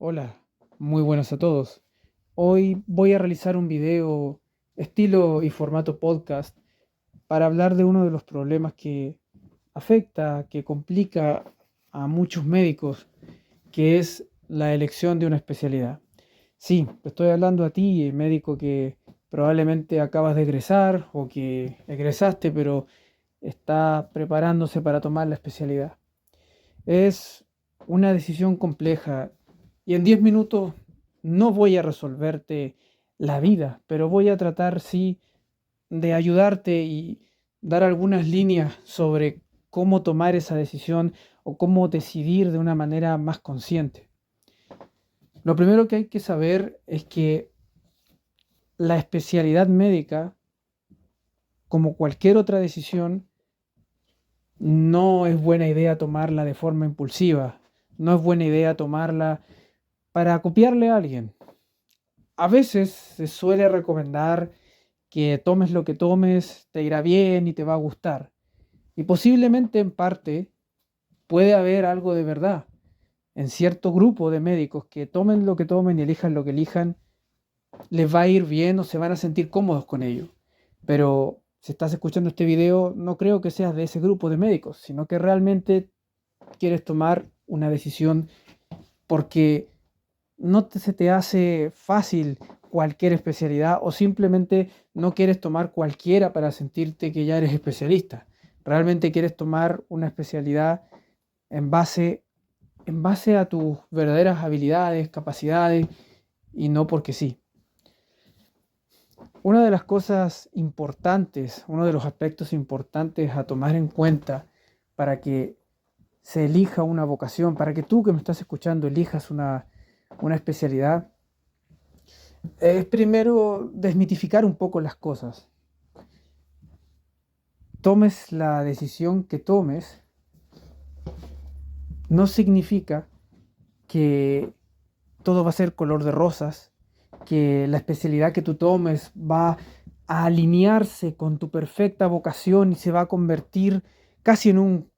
Hola, muy buenas a todos. Hoy voy a realizar un video estilo y formato podcast para hablar de uno de los problemas que afecta, que complica a muchos médicos, que es la elección de una especialidad. Sí, te estoy hablando a ti, médico que probablemente acabas de egresar o que egresaste, pero está preparándose para tomar la especialidad. Es una decisión compleja y en 10 minutos no voy a resolverte la vida, pero voy a tratar, sí, de ayudarte y dar algunas líneas sobre cómo tomar esa decisión o cómo decidir de una manera más consciente. Lo primero que hay que saber es que la especialidad médica, como cualquier otra decisión, no es buena idea tomarla de forma impulsiva, no es buena idea tomarla para copiarle a alguien. A veces se suele recomendar que tomes lo que tomes, te irá bien y te va a gustar. Y posiblemente en parte puede haber algo de verdad. En cierto grupo de médicos que tomen lo que tomen y elijan lo que elijan, les va a ir bien o se van a sentir cómodos con ello. Pero si estás escuchando este video, no creo que seas de ese grupo de médicos, sino que realmente quieres tomar una decisión porque se te hace fácil cualquier especialidad o simplemente no quieres tomar cualquiera para sentirte que ya eres especialista. Realmente quieres tomar una especialidad en base, en base a tus verdaderas habilidades, capacidades y no porque sí. Una de las cosas importantes, uno de los aspectos importantes a tomar en cuenta para que se elija una vocación, para que tú que me estás escuchando elijas una especialidad, es primero desmitificar un poco las cosas. Tomes la decisión que tomes, no significa que todo va a ser color de rosas, que la especialidad que tú tomes va a alinearse con tu perfecta vocación y se va a convertir casi en un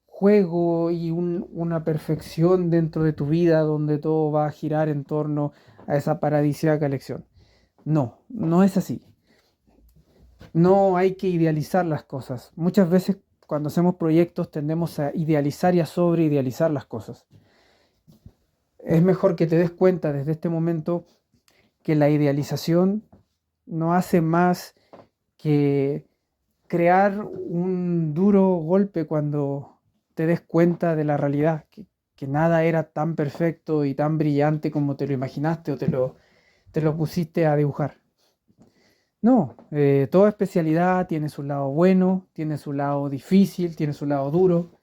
juego y una perfección dentro de tu vida donde todo va a girar en torno a esa paradisíaca elección. No, no es así. No hay que idealizar las cosas. Muchas veces cuando hacemos proyectos tendemos a idealizar y a sobreidealizar las cosas. Es mejor que te des cuenta desde este momento que la idealización no hace más que crear un duro golpe cuando te des cuenta de la realidad, que nada era tan perfecto y tan brillante como te lo imaginaste o te lo pusiste a dibujar. No, toda especialidad tiene su lado bueno, tiene su lado difícil, tiene su lado duro,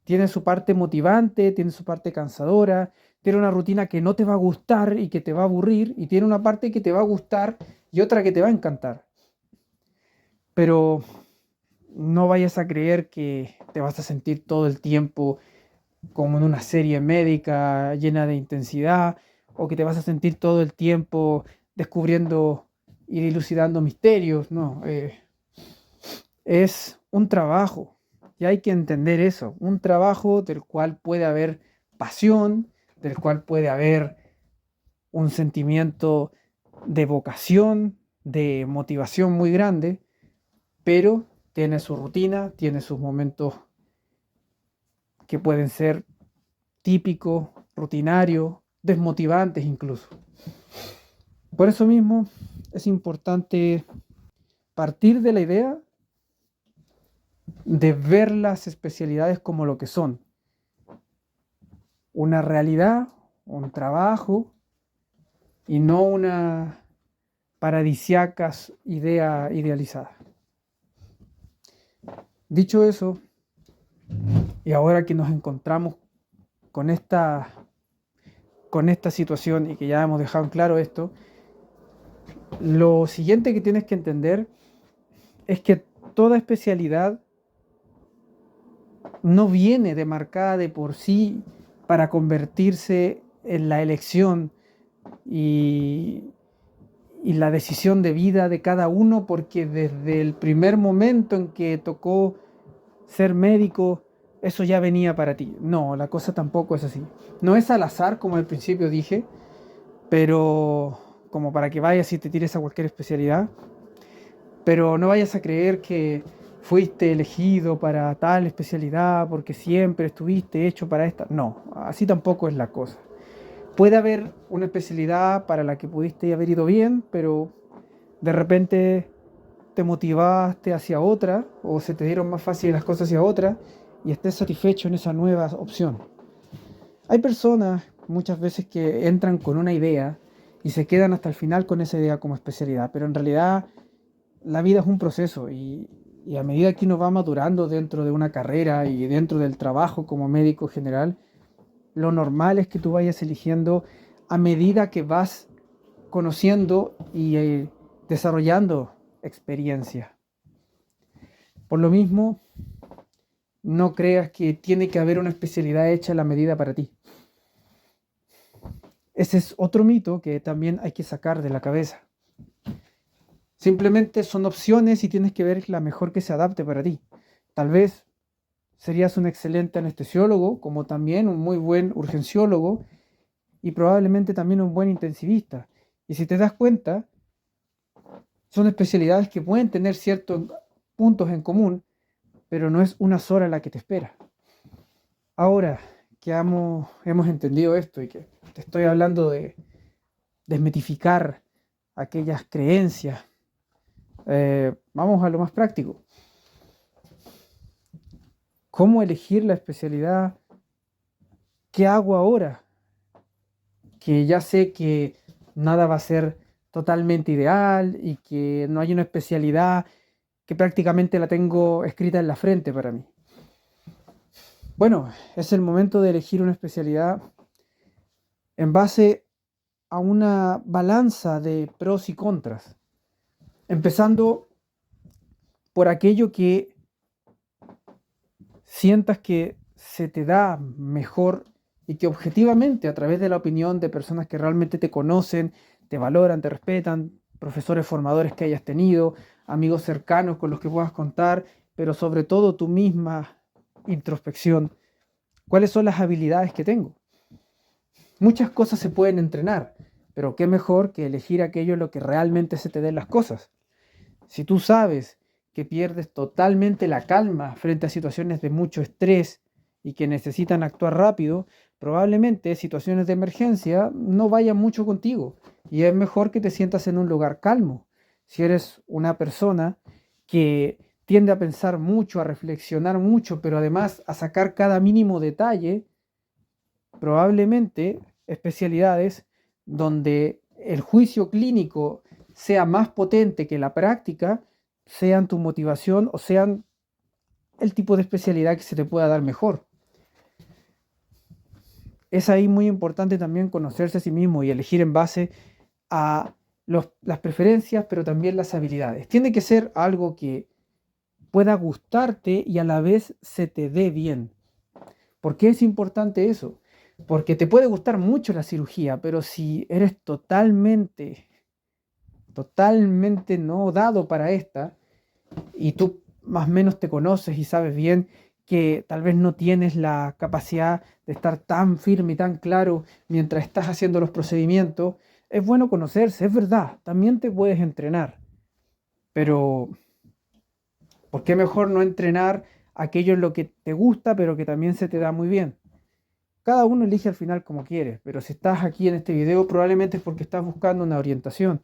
tiene su parte motivante, tiene su parte cansadora, tiene una rutina que no te va a gustar y que te va a aburrir, y tiene una parte que te va a gustar y otra que te va a encantar. Pero no vayas a creer que te vas a sentir todo el tiempo como en una serie médica llena de intensidad, o que te vas a sentir todo el tiempo descubriendo y dilucidando misterios. No, es un trabajo y hay que entender eso, un trabajo del cual puede haber pasión, del cual puede haber un sentimiento de vocación, de motivación muy grande, pero tiene su rutina, tiene sus momentos que pueden ser típicos, rutinarios, desmotivantes incluso. Por eso mismo es importante partir de la idea de ver las especialidades como lo que son, una realidad, un trabajo y no una paradisiaca idea idealizada. Dicho eso, y ahora que nos encontramos con con esta situación y que ya hemos dejado en claro esto, lo siguiente que tienes que entender es que toda especialidad no viene demarcada de por sí para convertirse en la elección y, y la decisión de vida de cada uno, porque desde el primer momento en que tocó ser médico, eso ya venía para ti. No, la cosa tampoco es así. No es al azar, como al principio dije, pero como para que vayas y te tires a cualquier especialidad, pero no vayas a creer que fuiste elegido para tal especialidad porque siempre estuviste hecho para esta. No, así tampoco es la cosa. Puede haber una especialidad para la que pudiste haber ido bien, pero de repente te motivaste hacia otra o se te dieron más fáciles las cosas hacia otra y estés satisfecho en esa nueva opción. Hay personas muchas veces que entran con una idea y se quedan hasta el final con esa idea como especialidad, pero en realidad la vida es un proceso y a medida que uno va madurando dentro de una carrera y dentro del trabajo como médico general, lo normal es que tú vayas eligiendo a medida que vas conociendo y desarrollando experiencia. Por lo mismo, no creas que tiene que haber una especialidad hecha a la medida para ti. Ese es otro mito que también hay que sacar de la cabeza. Simplemente son opciones y tienes que ver la mejor que se adapte para ti. Tal vez serías un excelente anestesiólogo, como también un muy buen urgenciólogo y probablemente también un buen intensivista. Y si te das cuenta, son especialidades que pueden tener ciertos puntos en común, pero no es una sola la que te espera. Ahora que hemos entendido esto y que te estoy hablando de desmitificar aquellas creencias, vamos a lo más práctico. ¿Cómo elegir la especialidad? ¿Qué hago ahora? Que ya sé que nada va a ser totalmente ideal y que no hay una especialidad que prácticamente la tengo escrita en la frente para mí. Bueno, es el momento de elegir una especialidad en base a una balanza de pros y contras, empezando por aquello que sientas que se te da mejor y que objetivamente a través de la opinión de personas que realmente te conocen, te valoran, te respetan, profesores formadores que hayas tenido, amigos cercanos con los que puedas contar, pero sobre todo tu misma introspección. ¿Cuáles son las habilidades que tengo? Muchas cosas se pueden entrenar, pero qué mejor que elegir aquello en lo que realmente se te den las cosas. Si tú sabes que pierdes totalmente la calma frente a situaciones de mucho estrés y que necesitan actuar rápido, probablemente situaciones de emergencia no vayan mucho contigo y es mejor que te sientas en un lugar calmo. Si eres una persona que tiende a pensar mucho, a reflexionar mucho, pero además a sacar cada mínimo detalle, probablemente especialidades donde el juicio clínico sea más potente que la práctica, sean tu motivación o sean el tipo de especialidad que se te pueda dar mejor. Es ahí muy importante también conocerse a sí mismo y elegir en base a las preferencias, pero también las habilidades. Tiene que ser algo que pueda gustarte y a la vez se te dé bien. ¿Por qué es importante eso? Porque te puede gustar mucho la cirugía, pero si eres totalmente no dado para esta, y tú más o menos te conoces y sabes bien que tal vez no tienes la capacidad de estar tan firme y tan claro mientras estás haciendo los procedimientos, es bueno conocerse, es verdad, también te puedes entrenar, pero ¿por qué mejor no entrenar aquello en lo que te gusta, pero que también se te da muy bien? Cada uno elige al final como quiere, pero si estás aquí en este video probablemente es porque estás buscando una orientación.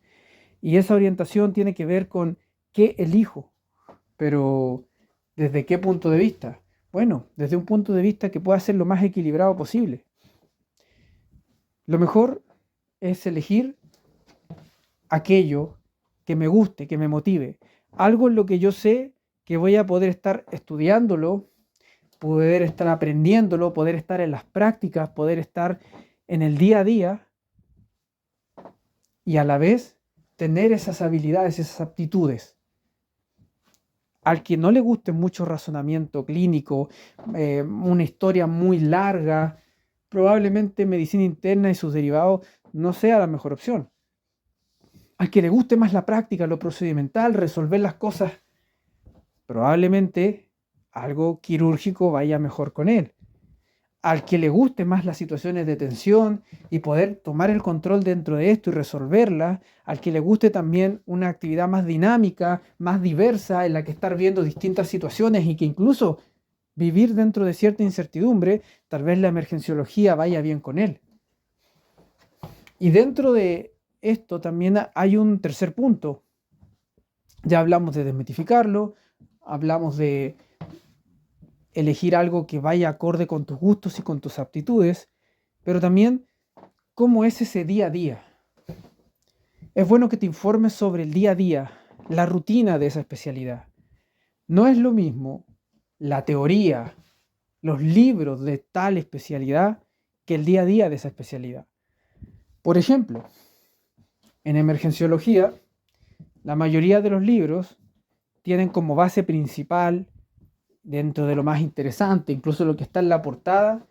Y esa orientación tiene que ver con qué elijo, pero ¿desde qué punto de vista? Bueno, desde un punto de vista que pueda ser lo más equilibrado posible. Lo mejor es elegir aquello que me guste, que me motive. Algo en lo que yo sé que voy a poder estar estudiándolo, poder estar aprendiéndolo, poder estar en las prácticas, poder estar en el día a día y a la vez tener esas habilidades, esas aptitudes. Al que no le guste mucho razonamiento clínico, una historia muy larga, probablemente medicina interna y sus derivados no sea la mejor opción. Al que le guste más la práctica, lo procedimental, resolver las cosas, probablemente algo quirúrgico vaya mejor con él. Al que le guste más las situaciones de tensión y poder tomar el control dentro de esto y resolverla, al que le guste también una actividad más dinámica, más diversa, en la que estar viendo distintas situaciones y que incluso vivir dentro de cierta incertidumbre, tal vez la emergenciología vaya bien con él. Y dentro de esto también hay un tercer punto. Ya hablamos de desmitificarlo, hablamos de elegir algo que vaya acorde con tus gustos y con tus aptitudes, pero también cómo es ese día a día. Es bueno que te informes sobre el día a día, la rutina de esa especialidad. No es lo mismo la teoría, los libros de tal especialidad que el día a día de esa especialidad. Por ejemplo, en emergenciología, la mayoría de los libros tienen como base principal, dentro de lo más interesante, incluso lo que está en la portada,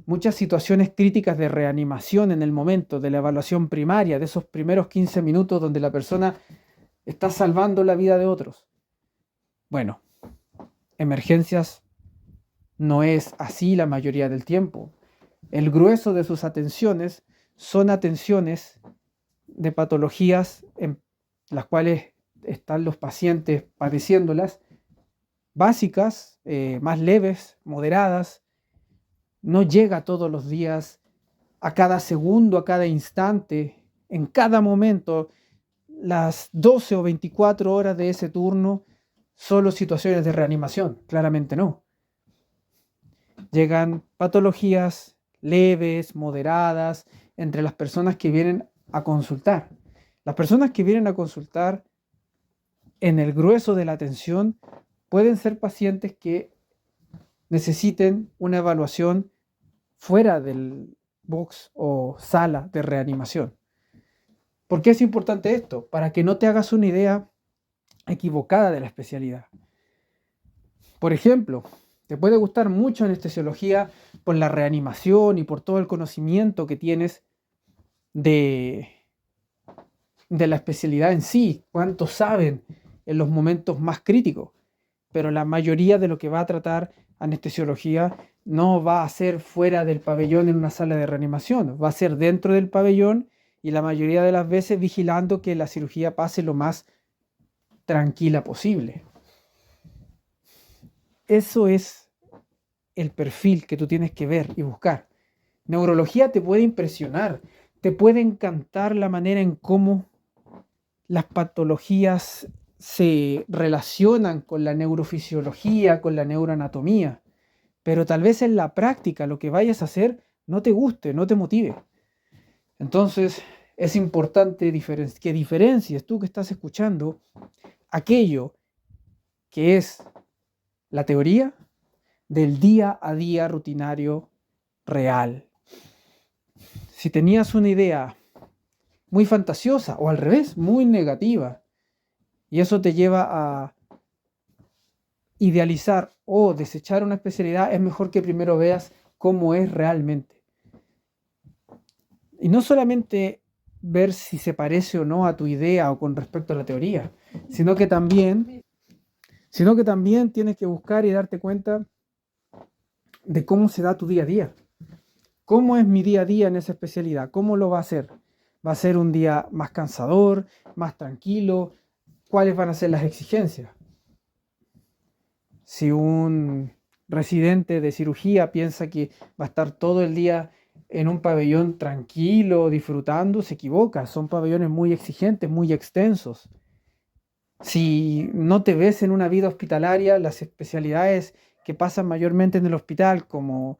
muchas situaciones críticas de reanimación en el momento de la evaluación primaria, de esos primeros 15 minutos donde la persona está salvando la vida de otros. Bueno, emergencias no es así la mayoría del tiempo. El grueso de sus atenciones son atenciones de patologías en las cuales están los pacientes padeciéndolas, básicas, más leves, moderadas. No llega todos los días, a cada segundo, a cada instante, en cada momento. Las 12 o 24 horas de ese turno, solo situaciones de reanimación, claramente no. Llegan patologías leves, moderadas, entre las personas que vienen a consultar. Las personas que vienen a consultar en el grueso de la atención pueden ser pacientes que necesiten una evaluación fuera del box o sala de reanimación. ¿Por qué es importante esto? Para que no te hagas una idea equivocada de la especialidad. Por ejemplo, te puede gustar mucho anestesiología por la reanimación y por todo el conocimiento que tienes de la especialidad en sí, cuánto saben en los momentos más críticos, pero la mayoría de lo que va a tratar anestesiología no va a ser fuera del pabellón en una sala de reanimación, va a ser dentro del pabellón y la mayoría de las veces vigilando que la cirugía pase lo más tranquila posible. Eso es el perfil que tú tienes que ver y buscar. Neurología te puede impresionar, te puede encantar la manera en cómo las patologías se relacionan con la neurofisiología, con la neuroanatomía, pero tal vez en la práctica lo que vayas a hacer no te guste, no te motive. Entonces es importante que diferencies tú que estás escuchando aquello que es la teoría del día a día rutinario real. Si tenías una idea muy fantasiosa o al revés, muy negativa, y eso te lleva a idealizar o desechar una especialidad, es mejor que primero veas cómo es realmente. Y no solamente ver si se parece o no a tu idea o con respecto a la teoría, sino que también tienes que buscar y darte cuenta de cómo se da tu día a día. ¿Cómo es mi día a día en esa especialidad? ¿Cómo lo va a ser? ¿Va a ser un día más cansador, más tranquilo? ¿Cuáles van a ser las exigencias? Si un residente de cirugía piensa que va a estar todo el día en un pabellón tranquilo, disfrutando, se equivoca. Son pabellones muy exigentes, muy extensos. Si no te ves en una vida hospitalaria, las especialidades que pasan mayormente en el hospital, como,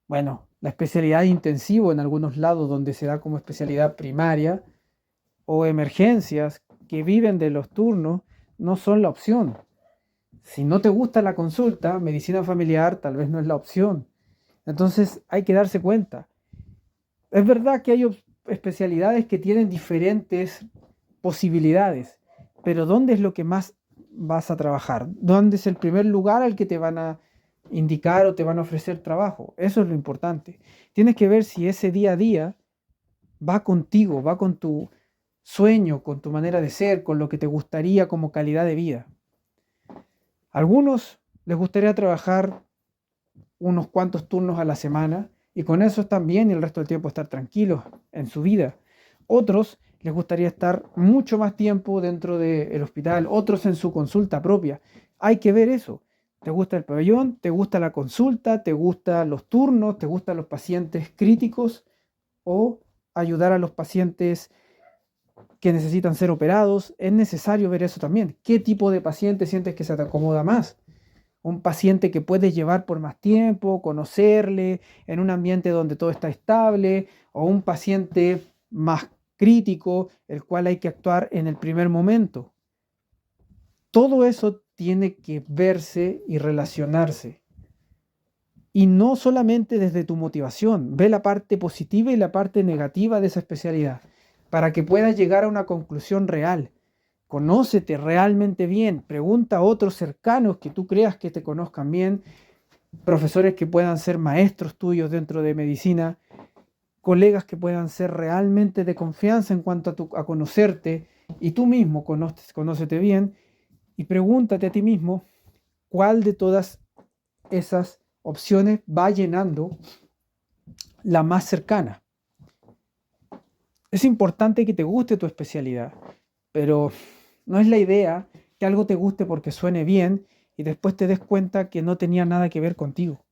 bueno, la especialidad de intensivo en algunos lados donde se da como especialidad primaria, o emergencias que viven de los turnos, no son la opción. Si no te gusta la consulta, medicina familiar tal vez no es la opción. Entonces hay que darse cuenta. Es verdad que hay especialidades que tienen diferentes posibilidades, pero ¿dónde es lo que más vas a trabajar? ¿Dónde es el primer lugar al que te van a indicar o te van a ofrecer trabajo? Eso es lo importante. Tienes que ver si ese día a día va contigo, va con tu sueño, con tu manera de ser, con lo que te gustaría como calidad de vida. Algunos les gustaría trabajar unos cuantos turnos a la semana y con eso están bien y el resto del tiempo estar tranquilos en su vida. Otros les gustaría estar mucho más tiempo dentro del hospital, otros en su consulta propia. Hay que ver eso. ¿Te gusta el pabellón? ¿Te gusta la consulta? ¿Te gustan los turnos? ¿Te gustan los pacientes críticos? ¿O ayudar a los pacientes que necesitan ser operados? Es necesario ver eso también. ¿Qué tipo de paciente sientes que se te acomoda más? Un paciente que puedes llevar por más tiempo, conocerle, en un ambiente donde todo está estable, o un paciente más crítico, el cual hay que actuar en el primer momento. Todo eso tiene que verse y relacionarse. Y no solamente desde tu motivación, ve la parte positiva y la parte negativa de esa especialidad, para que puedas llegar a una conclusión real. Conócete realmente bien, pregunta a otros cercanos que tú creas que te conozcan bien, profesores que puedan ser maestros tuyos dentro de medicina, colegas que puedan ser realmente de confianza en cuanto a conocerte, y tú mismo conócete bien y pregúntate a ti mismo cuál de todas esas opciones va llenando la más cercana. Es importante que te guste tu especialidad, pero no es la idea que algo te guste porque suene bien y después te des cuenta que no tenía nada que ver contigo.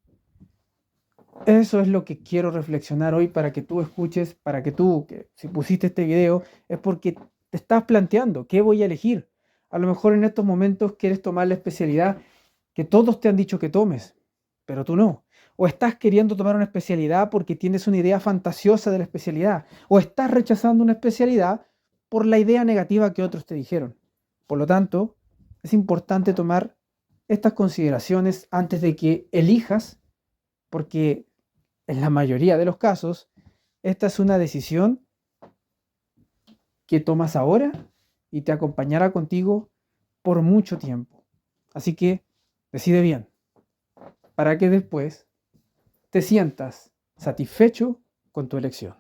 Eso es lo que quiero reflexionar hoy para que tú escuches, para que tú, que si pusiste este video, es porque te estás planteando, ¿qué voy a elegir? A lo mejor en estos momentos quieres tomar la especialidad que todos te han dicho que tomes, pero tú no. O estás queriendo tomar una especialidad porque tienes una idea fantasiosa de la especialidad, o estás rechazando una especialidad por la idea negativa que otros te dijeron. Por lo tanto, es importante tomar estas consideraciones antes de que elijas, porque en la mayoría de los casos, esta es una decisión que tomas ahora y te acompañará contigo por mucho tiempo. Así que decide bien, para que después te sientas satisfecho con tu elección.